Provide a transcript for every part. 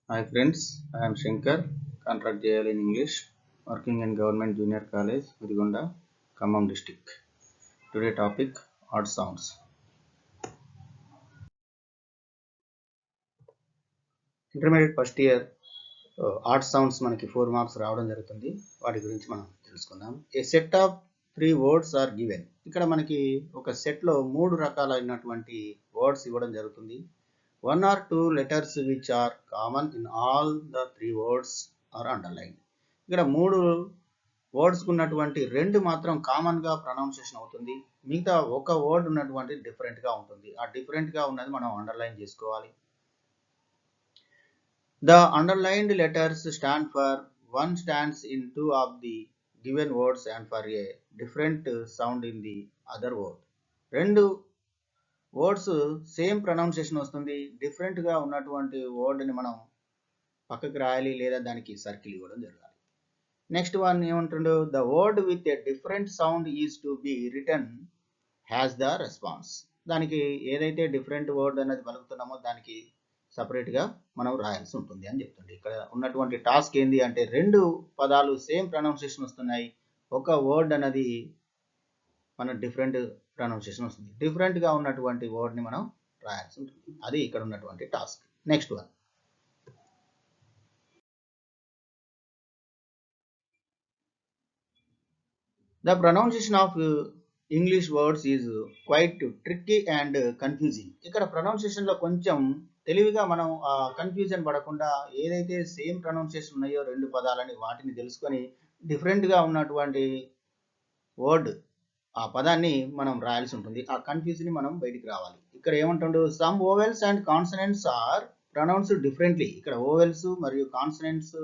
Hi friends, I am Shankar, contract JL in English, working in Government Junior College, Vidigonda, Khammam district. Today topic odd sounds. Intermediate first year odd sounds మనకి 4 marks రావడం జరుగుతుంది. వాటి గురించి మనం తెలుసుకుందాం. A set of 3 words are given. ఇక్కడ మనకి ఒక సెట్లో 3 రకాలైనటువంటి వర్డ్స్ ఇవ్వడం జరుగుతుంది. 1 or 2 letters which are common in all the 3 words are underlined. ఇక్కడ 3 వర్డ్స్ ఉన్నటువంటి 2 మాత్రం కామన్ గా ప్రొనౌన్సియేషన్ అవుతుంది. మిగతా ఒక వర్డ్ ఉన్నటువంటి డిఫరెంట్ గా ఉంటుంది. ఆ డిఫరెంట్ గా ఉన్నది మనం అండర్లైన్ చేసుకోవాలి. The underlined letters stand for one stands in 2 of the given words and for a different sound in the other word. రెండు వర్డ్స్ సేమ్ ప్రొనౌన్సియేషన్ వస్తుంది. డిఫరెంట్ గా ఉన్నటువంటి వర్డ్ ని మనం పక్కకి రాయాలి లేదా దానికి సర్కిల్ ఇవ్వడం జరగాలి. నెక్స్ట్ వన్ ఏమంటుండు, the word with a different sound is to be written has the response. దానికి ఏదైతే డిఫరెంట్ వర్డ్ అనేది పలుకుతున్నామో దానికి సపరేట్ గా మనం రాయాల్సి ఉంటుంది అని చెప్తుంది. ఇక్కడ ఉన్నటువంటి టాస్క్ ఏంది అంటే 2 పదాలు సేమ్ ప్రొనౌన్సియేషన్ వస్తున్నాయి, ఒక వర్డ్ అనేది మన డిఫరెంట్ ప్రొనౌన్సియేషన్ వస్తుంది. డిఫరెంట్ గా ఉన్నటువంటి వర్డ్ ని మనం రాయాల్సి ఉంటుంది. అది ఇక్కడ ఉన్నటువంటి task. Next one, the pronunciation of English words is quite tricky and confusing. ఇక్కడ ప్రొనౌన్సియేషన్ లో కొంచెం తెలివిగా మనం కన్ఫ్యూజన్ పడకుండా ఏదైతే సేమ్ ప్రొనౌన్సియేషన్ ఉన్నాయో 2 పదాలని వాటిని తెలుసుకొని డిఫరెంట్ గా ఉన్నటువంటి వర్డ్ ఆ పదాన్ని మనం రాయాల్సి ఉంటుంది. ఆ కన్ఫ్యూజన్ ని మనం బయటికి రావాలి. ఇక్కడ ఏమంటుండు, some vowels and consonants are pronounced differently. ఇక్కడ ఓవెల్స్ మరియు కాన్సనెంట్స్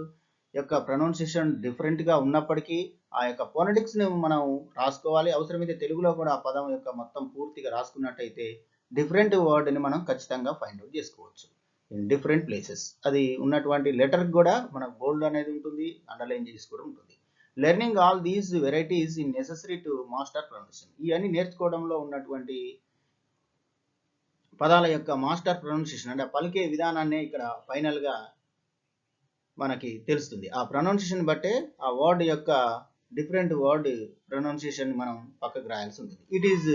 యొక్క ప్రొనౌన్సియేషన్ డిఫరెంట్ గా ఉన్నప్పటికీ ఆ యొక్క ఫోనెటిక్స్ ని మనం రాసుకోవాలి. అవసరమైతే తెలుగులో కూడా ఆ పదం యొక్క మొత్తం పూర్తిగా రాసుకున్నట్టయితే డిఫరెంట్ వర్డ్ ని మనం ఖచ్చితంగా ఫైండ్ అవుట్ చేసుకోవచ్చు ఇన్ డిఫరెంట్ ప్లేసెస్. అది ఉన్నటువంటి లెటర్ కూడా మనకు బోల్డ్ అనేది ఉంటుంది, అండర్లైన్ చేసి కూడా ఉంటుంది. Learning all these varieties in necessary to master pronunciation. ఇవన్నీ నేర్చుకోవడంలో ఉన్నటువంటి పదాల యొక్క మాస్టర్ ప్రొనౌన్సియేషన్ అంటే పలికే విధానాన్ని ఇక్కడ ఫైనల్ గా మనకి తెలుస్తుంది. ఆ ప్రొనౌన్సియేషన్ బట్టే ఆ వర్డ్ యొక్క డిఫరెంట్ వర్డ్ ప్రొనౌన్సియేషన్ మనం పక్కకు రాయాల్సి ఉంటుంది. It is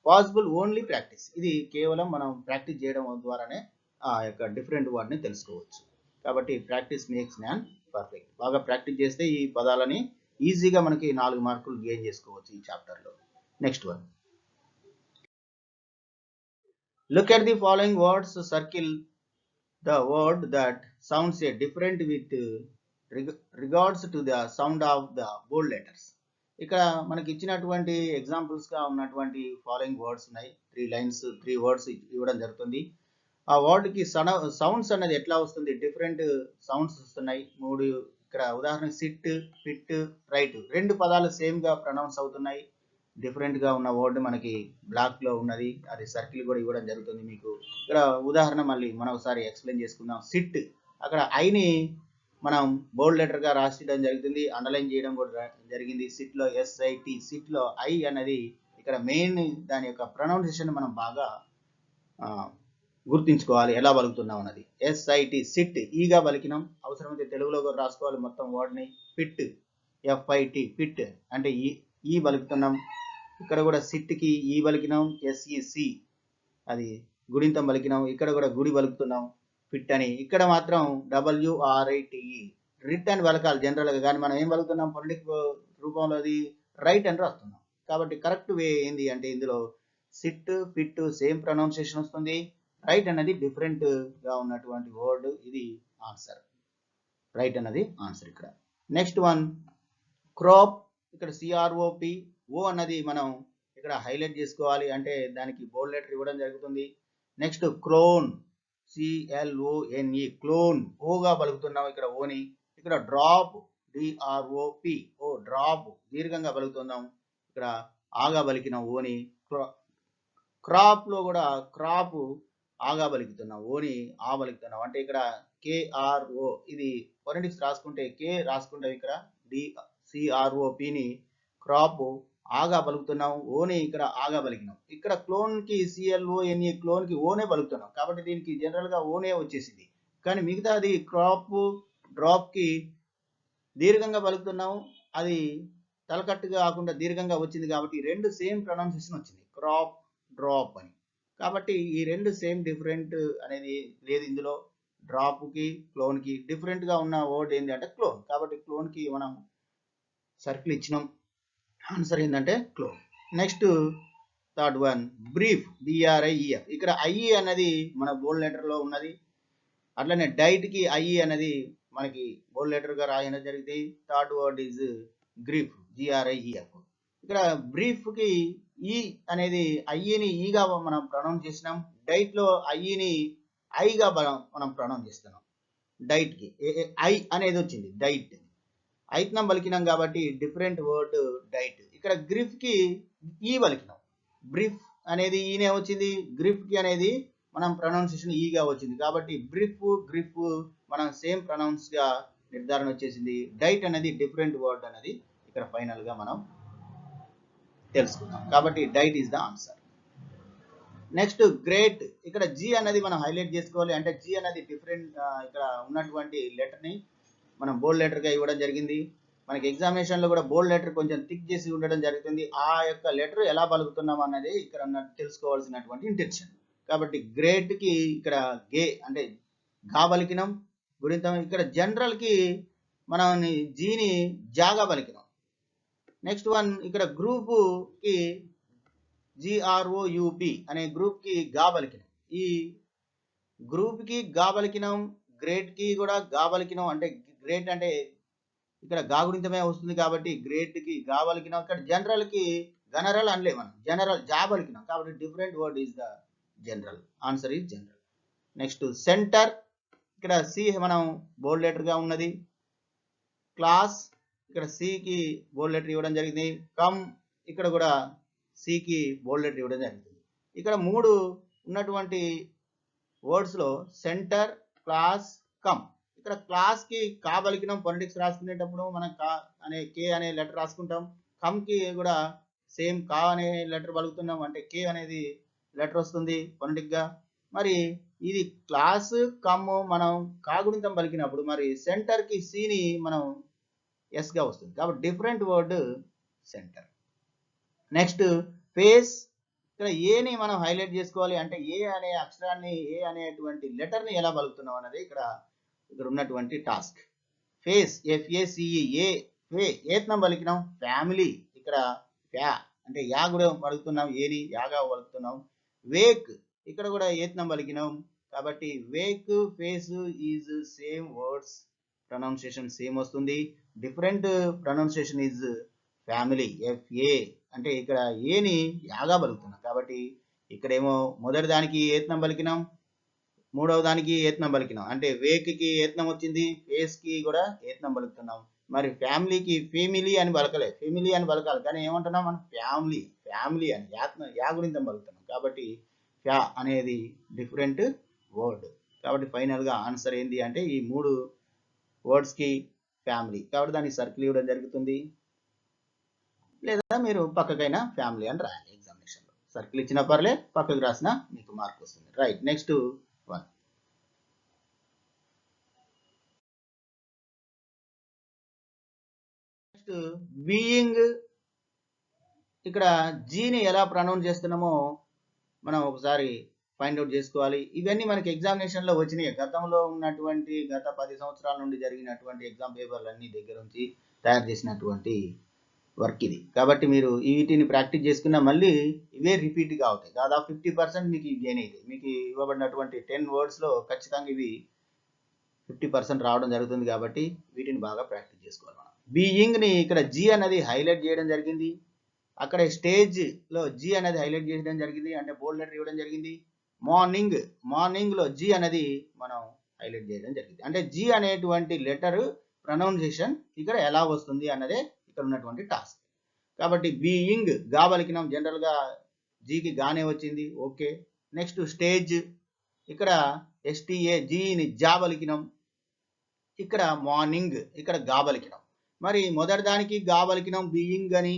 possible only practice. ఇది కేవలం మనం ప్రాక్టీస్ చేయడం ద్వారానే ఆ యొక్క డిఫరెంట్ వర్డ్ ని తెలుసుకోవచ్చు. కాబట్టి ప్రాక్టీస్ మేక్స్ మ్యాన్ పర్ఫెక్ట్. బాగా ప్రాక్టీస్ చేస్తే ఈ పదాలని ఈజీగా మనకి 4 మార్కులు గెయిన్ చేసుకోవచ్చు ఈ చాప్టర్ లో. Next one, look at the following words, circle the word that sounds a different with regards to the sound of the bold letters. ఇక్కడ మనకి ఇచ్చినటువంటి ఎగ్జాంపుల్స్ గా ఉన్నటువంటి ఫాలోయింగ్ వర్డ్స్ ఉన్నాయి. 3 లైన్స్ 3 వర్డ్స్ ఇవ్వడం జరుగుతుంది. ఆ వర్డ్ కి సౌండ్స్ అనేది ఎట్లా వస్తుంది, డిఫరెంట్ సౌండ్స్ వస్తున్నాయి 3. ఇక్కడ ఉదాహరణ సిట్, ఫిట్, రైట్ 2 పదాలు సేమ్ గా ప్రొనౌన్స్ అవుతున్నాయి. డిఫరెంట్ గా ఉన్న వర్డ్ మనకి బ్లాక్ లో ఉన్నది, అది సర్కిల్ కూడా ఇవ్వడం జరుగుతుంది మీకు. ఇక్కడ ఉదాహరణ మళ్ళీ మనం ఒకసారి ఎక్స్ప్లెయిన్ చేసుకుందాం. సిట్, అక్కడ ఐని మనం బోల్డ్ లెటర్ గా రాసిడం జరుగుతుంది, అండర్లైన్ చేయడం కూడా జరిగింది. సిట్ లో SIT, సిట్ లో ఐ అన్నది ఇక్కడ మెయిన్ దాని యొక్క ప్రొనౌన్సియేషన్ మనం బాగా గుర్తించుకోవాలి, ఎలా పలుకుతున్నాం అన్నది. SIT సిట్ ఈగా పలికినాం, అవసరమైతే తెలుగులో కూడా రాసుకోవాలి మొత్తం వర్డ్ ని. ఫిట్ FIT ఫిట్ అంటే ఈ పలుకుతున్నాం. ఇక్కడ కూడా సిట్ కి ఈ పలికినాం, SEC అది గుడింతం పలికినాం. ఇక్కడ కూడా గుడి పలుకుతున్నాం ఫిట్ అని. ఇక్కడ మాత్రం WRITE రిట్ అని పలకాలి జనరల్ గా, కానీ మనం ఏం పలుకుతున్నాం ఫొనెటిక్ రూపంలో అది రైట్ అని రాస్తున్నాం. కాబట్టి కరెక్ట్ వే ఏంది అంటే ఇందులో సిట్ ఫిట్ సేమ్ ప్రొనౌన్సియేషన్ వస్తుంది, రైట్ అన్నది డిఫరెంట్ గా ఉన్నటువంటి వర్డ్. ఇది ఆన్సర్, రైట్ అన్నది ఆన్సర్ ఇక్కడ. Next one, crop. ఇక్కడ CROP, ఓ అన్నది మనం ఇక్కడ హైలైట్ చేసుకోవాలి, అంటే దానికి బోల్డ్ లెటర్ ఇవ్వడం జరుగుతుంది. నెక్స్ట్ క్లోన్, CLONE క్లోన్, ఓగా పలుకుతున్నాం ఇక్కడ ఓని. ఇక్కడ డ్రాప్, DROP ఓ డ్రాప్ దీర్ఘంగా పలుకుతున్నాం, ఇక్కడ ఆగా పలికిన ఓని. క్రాప్ లో కూడా క్రాప్ ఆగా పలుకుతున్నాం, ఓని ఆ పలుకుతున్నాం. అంటే ఇక్కడ KRO ఇది ఫొనెటిక్స్ రాసుకుంటే K రాసుకుంటాం, ఇక్కడ CROP ని క్రాప్ ఆగా పలుకుతున్నాం, ఓనే ఇక్కడ ఆగా పలికినాం. ఇక్కడ క్లోన్ కి CLONE క్లోన్ కి ఓనే పలుకుతున్నాం, కాబట్టి దీనికి జనరల్ గా ఓనే వచ్చేసింది. కానీ మిగతాది క్రాప్, డ్రాప్కి దీర్ఘంగా పలుకుతున్నాము, అది తలకట్టుగా కాకుండా దీర్ఘంగా వచ్చింది కాబట్టి రెండు సేమ్ ప్రొనౌన్సియేషన్ వచ్చింది, క్రాప్, డ్రాప్ అని. కాబట్టి ఈ రెండు సేమ్ డిఫరెంట్ అనేది లేదు ఇందులో. డ్రాప్కి క్లోన్కి డిఫరెంట్గా ఉన్న వర్డ్ ఏంటి అంటే క్లోన్. కాబట్టి క్లోన్కి మనం సర్కిల్ ఇచ్చినాం. ఆన్సర్ ఏంటంటే clone. Next third one brief, BRIEF. ఇక్కడ ఐఈ అన్నది మన బోల్డ్ లెటర్లో ఉన్నది. అట్లనే డైట్కి ఐఈ అనేది మనకి బోల్డ్ లెటర్గా రాయడం జరిగింది. Third word is grief, GRIEF. ఇక్కడ బ్రీఫ్కి ఈ అనేది ఐఈని ఈగా మనం ప్రొనౌన్స్ చేసినాం. డైట్లో ఐఈని ఐగా మనం ప్రొనౌన్స్ చేస్తున్నాం. డైట్కి ఐ అనేది వచ్చింది, డైట్ ఐత్నం పలికినాం కాబట్టి డిఫరెంట్ వర్డ్ డైట్. ఇక్కడ గ్రిఫ్కి ఈ పలికినాం. బ్రీఫ్ అనేది ఈనే వచ్చింది, గ్రిఫ్కి అనేది మనం ప్రొనౌన్సియేషన్ ఈగా వచ్చింది. కాబట్టి బ్రీఫ్, గ్రిఫ్ మనం సేమ్ ప్రొనౌన్స్గా నిర్ధారణ వచ్చేసింది. డైట్ అనేది డిఫరెంట్ వర్డ్ అనేది ఇక్కడ ఫైనల్గా మనం తెలుసుకున్నాం. కాబట్టి diet is the answer. Next great. ఇక్కడ జీ అనేది మనం హైలైట్ చేసుకోవాలి. అంటే జీ అనేది డిఫరెంట్, ఇక్కడ ఉన్నటువంటి లెటర్ని మనం బోల్డ్ లెటర్గా ఇవ్వడం జరిగింది. మనకి ఎగ్జామినేషన్లో కూడా బోల్డ్ లెటర్ కొంచెం థిక్ చేసి ఉండడం జరుగుతుంది. ఆ యొక్క లెటర్ ఎలా పలుకుతున్నాం అన్నది ఇక్కడ తెలుసుకోవాల్సినటువంటి ఇంటెన్షన్. కాబట్టి గ్రేట్కి ఇక్కడ గే అంటే గా పలికినాం గురింతం. ఇక్కడ జనరల్కి మనం జీని జాగా పలికినాం. నెక్స్ట్ వన్ ఇక్కడ గ్రూపుకి GROUP అనే గ్రూప్కి గా పలికినాం. ఈ గ్రూప్కి గా పలికినాం, గ్రేట్కి కూడా గా పలికినాం. అంటే గ్రేట్ అంటే ఇక్కడ గా గురించమే వస్తుంది కాబట్టి గ్రేట్కి గా పలికినాం. ఇక్కడ జనరల్కి గనరల్ అనలే, మనం జనరల్ జా పలికినాం. కాబట్టి different word is the general. Answer is general. Next centre. ఇక్కడ సి మనం బోల్డ్ లెటర్గా ఉన్నది. క్లాస్ ఇక్కడ సికి బోల్డ్ లెటర్ ఇవ్వడం జరిగింది. కమ్ ఇక్కడ కూడా సికి బోల్డ్ లెటర్ ఇవ్వడం జరుగుతుంది. ఇక్కడ మూడు ఉన్నటువంటి వర్డ్స్లో సెంటర్, క్లాస్, కమ్. ఇక్కడ క్లాస్కి కా పలికినాం. పొలిటిక్స్ రాసుకునేటప్పుడు మనం కా అనే కే అనే లెటర్ రాసుకుంటాం. కమ్కి కూడా సేమ్ కా అనే లెటర్ పలుకుతున్నాం, అంటే కే అనేది లెటర్ వస్తుంది పొలిటిక్గా. మరి ఇది క్లాస్, కమ్ మనం కా గుణితం పలికినప్పుడు మరి సెంటర్కి సిని మనం ఎస్గా వస్తుంది. కాబట్టి different word centre. Next face. ఇక్కడ ఏని మనం హైలైట్ చేసుకోవాలి. అంటే ఏ అనే అక్షరాన్ని, ఏ అనేటువంటి లెటర్ని ఎలా పలుకుతున్నాం అన్నది ఇక్కడ ఉన్నటువంటి టాస్క్. ఫేస్, FACE, ఏ ఫే ఏత్నం పలికినాం. ఫ్యామిలీ ఇక్కడ ఫ్యా అంటే యా కూడా పలుకుతున్నాం, ఏని యాగా పలుకుతున్నాం. వేక్ ఇక్కడ కూడా ఏత్నం పలికినాం. కాబట్టి wake, face is same words, pronunciation same వస్తుంది. Different pronunciation is family, FA అంటే ఇక్కడ ఏని యాగా పలుకుతున్నాం. కాబట్టి ఇక్కడేమో మొదటి దానికి ఏత్నం పలికినాం, మూడవ దానికి ఏత్నం పలికినాం. అంటే వేక్కి ఏత్నం వచ్చింది, ఫేస్కి కూడా ఏత్నం పలుకుతున్నాం. మరి ఫ్యామిలీకి ఫేమిలీ అని పలకలే, ఫెమిలీ అని పలకాలి. కానీ ఏమంటున్నాం మనం ఫ్యామిలీ, ఫ్యామిలీ అని యా గురించం పలుకుతున్నాం. కాబట్టి ఫ్యా అనేది డిఫరెంట్ వర్డ్. కాబట్టి ఫైనల్గా ఆన్సర్ ఏంటి అంటే ఈ మూడు వర్డ్స్కి ఫ్యామిలీ. కాబట్టి దానికి సర్కిల్ ఇవ్వడం జరుగుతుంది. లేదా మీరు పక్కకైనా ఫ్యామిలీ అని రాయాలి ఎగ్జామినేషన్లో. సర్కిల్ ఇచ్చిన పర్లే, పక్కకు రాసినా మీకు మార్క్ వస్తుంది. Right. Next one. Next being. ఇక్కడ జీని ఎలా ప్రొనౌన్స్ చేస్తున్నామో మనం ఒకసారి ఫైండ్ అవుట్ చేసుకోవాలి. ఇవన్నీ మనకి ఎగ్జామినేషన్లో వచ్చినాయి. గతంలో ఉన్నటువంటి గత 10 సంవత్సరాల నుండి జరిగినటువంటి ఎగ్జామ్ పేపర్లు అన్ని దగ్గర నుంచి తయారు చేసినటువంటి వర్క్ ఇది. కాబట్టి మీరు వీటిని ప్రాక్టీస్ చేసుకున్న మళ్ళీ ఇవే రిపీట్గా అవుతాయి. దాదాపు 50% మీకు గెయిన్ అవుతాయి. మీకు ఇవ్వబడినటువంటి 10 వర్డ్స్లో ఖచ్చితంగా ఇవి 50% రావడం జరుగుతుంది. కాబట్టి వీటిని బాగా ప్రాక్టీస్ చేసుకోవాలి మనం. బీయింగ్ని ఇక్కడ జీ అనేది హైలైట్ చేయడం జరిగింది. అక్కడ స్టేజ్లో జీ అనేది హైలైట్ చేయడం జరిగింది, అంటే బోల్డ్ లెటర్ ఇవ్వడం జరిగింది. మార్నింగ్లో జీ అనేది మనం హైలైట్ చేయడం జరిగింది. అంటే జీ అనేటువంటి లెటర్ ప్రొనౌన్సియేషన్ ఇక్కడ ఎలా వస్తుంది అన్నదే ఇక్కడ ఉన్నటువంటి టాస్క్. కాబట్టి బీయింగ్ గా పలికినాం, జనరల్గా జీకి గానే వచ్చింది, ఓకే. Next stage. ఇక్కడ STA జీని జా పలికినాం. ఇక్కడ మార్నింగ్ ఇక్కడ గా పలికినాం. మరి మొదటి దానికి గా పలికినాం బీయింగ్ అని,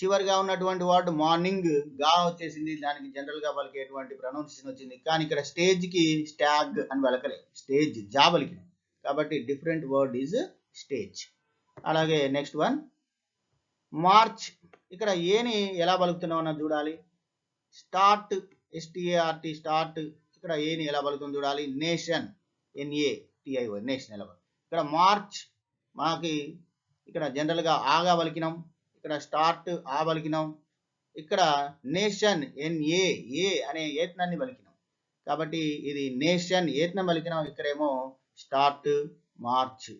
చివరిగా ఉన్నటువంటి వర్డ్ మార్నింగ్ గా వచ్చేసింది, దానికి జనరల్ గా పలికేటువంటి ప్రొనౌన్సియేషన్ వచ్చింది. కానీ ఇక్కడ స్టేజ్ కి స్టాగ్ అని పలకలే, స్టేజ్ జా పలికిన, కాబట్టి డిఫరెంట్ వర్డ్ ఈజ్ స్టేజ్. అలాగే నెక్స్ట్ వన్ మార్చ్. ఇక్కడ ఏని ఎలా పలుకుతున్నాం అన్నది చూడాలి. Start, START start. ఇక్కడ ఏని ఎలా పలుకుతుంది చూడాలి. నేషన్, NATIO నేషన్ ఎలా పలుకుతుంది. ఇక్కడ మార్చ్ మాకి ఇక్కడ జనరల్ గా ఆగా పలికినాం, ఇక్కడ స్టార్ట్ ఆ పలికినాం, ఇక్కడ నేషన్ NA అనే ఏత్నాన్ని పలికినాం, కాబట్టి ఇది నేషన్ ఏత్నం పలికినాం. ఇక్కడేమో స్టార్ట్ మార్చ్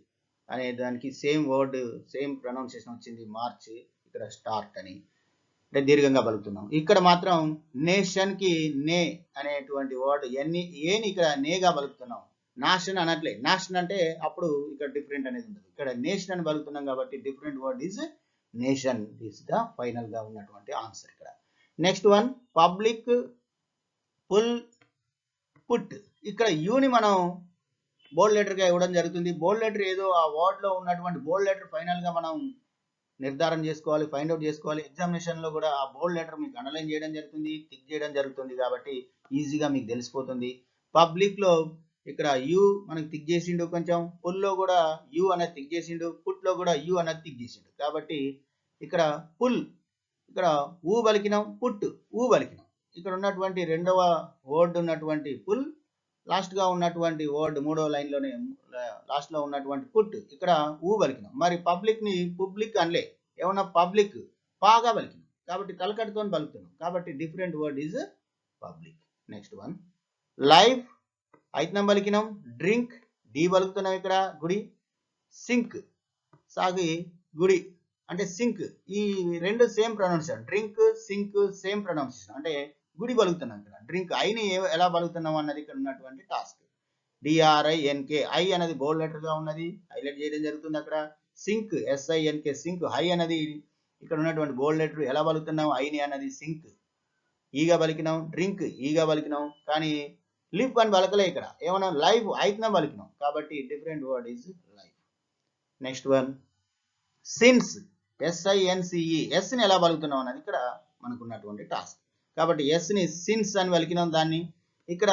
అనే దానికి సేమ్ వర్డ్ సేమ్ ప్రొనౌన్సియేషన్ వచ్చింది, మార్చ్. ఇక్కడ స్టార్ట్ అని అంటే దీర్ఘంగా పలుకుతున్నాం. ఇక్కడ మాత్రం నేషన్ కి నే అనేటువంటి వర్డ్ ఏని ఇక్కడ నేగా పలుకుతున్నాం, నాషన్ అనట్లే. నాషన్ అంటే అప్పుడు ఇక్కడ డిఫరెంట్ అనేది ఉంటుంది, ఇక్కడ నేషన్ అని పలుకుతున్నాం కాబట్టి different word is nation. Is the final గా ఉన్నటువంటి ఆన్సర్ ఇక్కడ. Next one public, pull, put. ఇక్కడ యూని మనం బోల్డ్ లెటర్ గా ఇవ్వడం జరుగుతుంది. బోల్డ్ లెటర్ ఏదో ఆ వర్డ్ లో ఉన్నటువంటి బోల్డ్ లెటర్ ఫైనల్ గా మనం నిర్ధారణ చేసుకోవాలి, ఫైండ్ అవుట్ చేసుకోవాలి. ఎగ్జామినేషన్ లో కూడా ఆ బోల్డ్ లెటర్ మీకు అండర్లైన్ చేయడం జరుగుతుంది, టిక్ చేయడం జరుగుతుంది, కాబట్టి ఈజీగా మీకు తెలిసిపోతుంది. పబ్లిక్ లో ఇక్కడ యు మనకి టిక్ చేసిండు, కొంచెం పుల్ లో కూడా యు అనేది టిక్ చేసిండు, పుట్ లో కూడా యు అనేది టిక్ చేసిండు, కాబట్టి ఇక్కడ పుల్ ఇక్కడ ఊ పలికినాం, పుట్ ఊ పలికినాం. ఇక్కడ ఉన్నటువంటి రెండవ వర్డ్ ఉన్నటువంటి పుల్, లాస్ట్ గా ఉన్నటువంటి వర్డ్ మూడవ లైన్ లోనే లాస్ట్ లో ఉన్నటువంటి పుట్ ఇక్కడ ఊ పలికినాం. మరి పబ్లిక్ ని పబ్లిక్ అనలే, ఏమన్నా పబ్లిక్ పాగా పలికినాం, కాబట్టి తలకట్టుతో పలుకుతున్నాం, కాబట్టి different word is public. Next one life, ఐత్నం పలికినాం. డ్రింక్ డి పలుకుతున్నాం, ఇక్కడ గుడి. సింక్ సాగి గుడి అంటే సింక్, ఈ రెండు same pronunciation, drink sink same pronunciation, అంటే గుడి పలుకుతున్నాం. ఇక్కడ డ్రింక్ ఐని ఎలా పలుకుతున్నాం అన్నది ఇక్కడ ఉన్నటువంటి టాస్క్. DRINK ఐ అనేది బోల్డ్ లెటర్ గా ఉన్నది, హైలైట్ చేయడం జరుగుతుంది అక్కడ. సింక్ SINK సింక్, హై అనేది ఇక్కడ ఉన్నటువంటి బోల్డ్ లెటర్, ఎలా పలుకుతున్నాం ఐని అన్నది సింక్, ఈగా పలికినాం. డ్రింక్ ఈగా పలికినాం, కానీ లిఫ్ అని పలకలే, ఇక్కడ ఏమన్నా లైఫ్ ఐత్నం పలికినాం, కాబట్టి different word is life. Next one since, SINCE S ని ఎలా పలుకుతున్నాం అన్నది ఇక్కడ మనకున్నటువంటి టాస్క్, కాబట్టి ఎస్ ని సిన్స్ అని పలికినాం. దాన్ని ఇక్కడ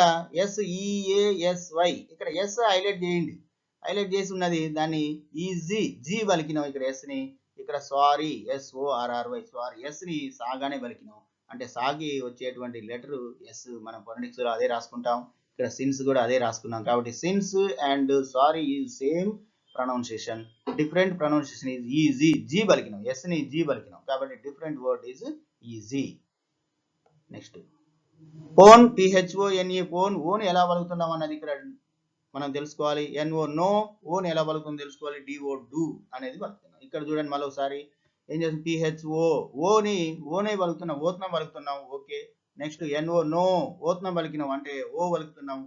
SEASY, ఇక్కడ ఎస్ హైలైట్ చేయండి, హైలైట్ చేసి ఉన్నది, దాన్ని ఈజీ జీ పలికినాం ఇక్కడ ఎస్ ని. ఇక్కడ సారీ SORRY సారీ, ఎస్ ని సాగానే పలికినాం, అంటే సాగి వచ్చేటువంటి లెటర్ ఎస్, మనం ఫొనెటిక్స్ లో అదే రాసుకుంటాం, ఇక్కడ సిన్స్ కూడా అదే రాసుకున్నాం, కాబట్టి sins and sorry is same pronunciation, different pronunciation is easy, Z పలికినాం, ఎస్ ని జీ పలికినాం, కాబట్టి different word is easy. Next phone, PHONE phone, own ఎలా పలుకుతున్నాం అన్నది ఇక్కడ మనం తెలుసుకోవాలి. NO నో, ఓన్ ఎలా పలుకుతుందో తెలుసుకోవాలి. DO డూ అనేది పలుకుతున్నాం. ఇక్కడ చూడండి మళ్ళీ ఒకసారి ఏం చేస్తుంది, PHO ఓని ఓనే పలుకుతున్నాం, ఓత్నం పలుకుతున్నాం, ఓకే. నెక్స్ట్ NO నో, ఓత్నం పలికినాం అంటే ఓ పలుకుతున్నాం.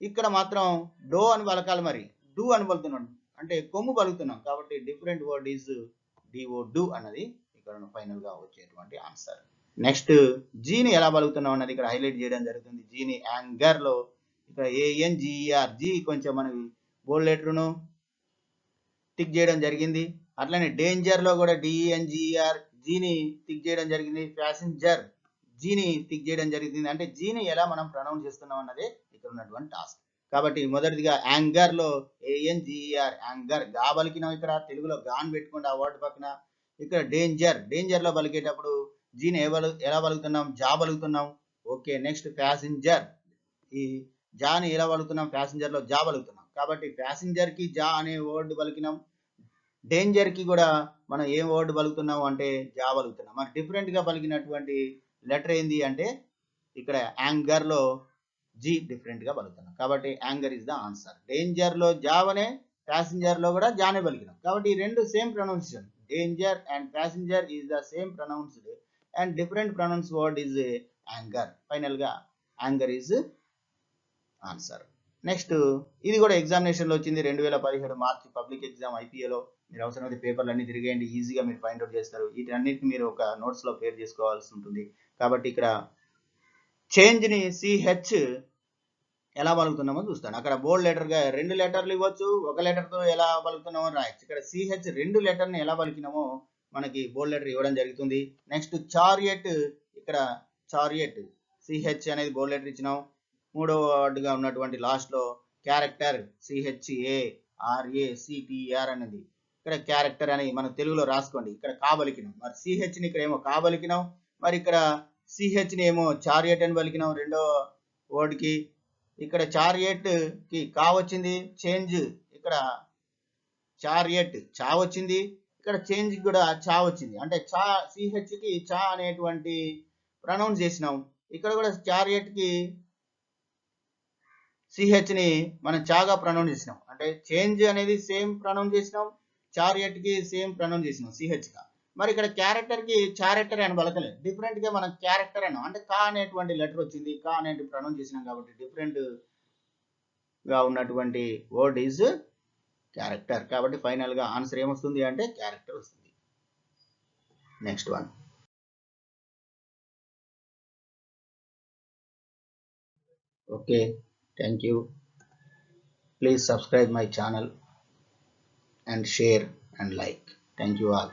ఇక్కడ మాత్రం డో అని పలకాలి, మరి డూ అని పలుకుతున్నాం అంటే కొమ్ము పలుకుతున్నాం, కాబట్టి different word is DO do అన్నది ఇక్కడ ఫైనల్ గా వచ్చేటువంటి ఆన్సర్. నెక్స్ట్ జీని ఎలా పలుకుతున్నాం అన్నది ఇక్కడ హైలైట్ చేయడం జరుగుతుంది. జీని యాంగర్ లో ఇక్కడ ANGER, జీ కొంచెం మనకి బోల్డ్ లెటర్ను టిక్ చేయడం జరిగింది. అట్లనే డేంజర్ లో కూడా DENGER జీని టిక్ చేయడం జరిగింది. ప్యాసింజర్ జీని టిక్ చేయడం జరిగింది, అంటే జీని ఎలా మనం ప్రొనౌన్స్ చేస్తున్నాం అన్నదే ఇక్కడ ఉన్నటువంటి టాస్క్. కాబట్టి మొదటిదిగా యాంగర్ లో ANGER యాంగర్ గా పలికినాం, ఇక్కడ తెలుగులో గాన్ పెట్టుకోండి ఆ వర్డ్ పక్కన. ఇక్కడ డేంజర్ లో పలికేటప్పుడు జీని ఎలా పలుకుతున్నాం, జా పలుకుతున్నాం, ఓకే. నెక్స్ట్ ప్యాసింజర్, ఈ జాని ఎలా పలుకుతున్నాం, ప్యాసింజర్ లో జా పలుకుతున్నాం, కాబట్టి ప్యాసింజర్ కి జా అనే వర్డ్ పలికినాం. డేంజర్ కి కూడా మనం ఏం వర్డ్ పలుకుతున్నాం అంటే జా పలుకుతున్నాం. మరి డిఫరెంట్ గా పలికినటువంటి లెటర్ ఏంది అంటే ఇక్కడ యాంగర్ లో జీ డిఫరెంట్ గా పలుకుతున్నాం, కాబట్టి anger is the answer. Danger లో జావనే, ప్యాసింజర్ లో కూడా జానే పలికినాం, కాబట్టి ఈ రెండు same pronunciation, danger and passenger is the same pronounced and different pronounce word is anger. Final గా యాంగర్ ఈజ్ ఆన్సర్. నెక్స్ట్ ఇది కూడా ఎగ్జామినేషన్ లో వచ్చింది 2017 మార్చి పబ్లిక్ ఎగ్జామ్ IPAలో. మీరు అవసరమైతే పేపర్లు అన్ని తిరిగేయండి, ఈజీగా మీరు ఫైండ్ అవుట్ చేస్తారు. వీటన్నిటిని మీరు ఒక నోట్స్ లో పేర్ చేసుకోవాల్సి ఉంటుంది. కాబట్టి ఇక్కడ చేంజ్ ని CH ఎలా పలుకుతున్నామో చూస్తాను. అక్కడ బోల్డ్ లెటర్ గా రెండు లెటర్లు ఇవ్వచ్చు, ఒక లెటర్ తో ఎలా పలుకుతున్నామో రాయొచ్చు. ఇక్కడ CH రెండు లెటర్ ని ఎలా పలికినామో మనకి బోల్డ్ లెటర్ ఇవ్వడం జరుగుతుంది. నెక్స్ట్ చారియట్, ఇక్కడ చారియట్ సిహెచ్ అనేది బోల్డ్ లెటర్ ఇచ్చినాం. మూడవ వర్డ్గా ఉన్నటువంటి లాస్ట్లో క్యారెక్టర్ CHARACTER అనేది ఇక్కడ క్యారెక్టర్ అని మన తెలుగులో రాసుకోండి. ఇక్కడ కాబలికినాం, మరి సిహెచ్ని ఇక్కడ ఏమో కాబలికినాం, మరి ఇక్కడ సిహెచ్ని ఏమో చారియట్ అని పలికినాం రెండో వర్డ్కి. ఇక్కడ చారియట్ కి కా వచ్చింది, చేంజ్ ఇక్కడ చారియట్ చా వచ్చింది, ఇక్కడ చేంజ్ కూడా చా వచ్చింది, అంటే చా సిహెచ్ కి చా అనేటువంటి ప్రొనౌన్స్ చేసినాం. ఇక్కడ కూడా చారియట్ కి సిహెచ్ ని మనం చాగా ప్రొనౌన్స్ చేసినాం, అంటే చేంజ్ అనేది సేమ్ ప్రొనౌన్స్ చేసినాం, చారియట్ కి సేమ్ ప్రొనౌన్స్ చేసినాం సిహెచ్ గా. మరి ఇక్కడ క్యారెక్టర్ కి చారెక్టర్ అని పలకలేదు, డిఫరెంట్ గా మనం క్యారెక్టర్ అన్నాం, అంటే కా అనేటువంటి లెటర్ వచ్చింది, కా అనేటువంటి ప్రొనౌన్స్ చేసినాం కాబట్టి డిఫరెంట్ గా ఉన్నటువంటి వర్డ్ ఈజ్ క్యారెక్టర్. కాబట్టి ఫైనల్ గా ఆన్సర్ ఏమొస్తుంది అంటే క్యారెక్టర్ వస్తుంది. Next one. Okay, thank you. Please subscribe my channel and share and like. Thank you all.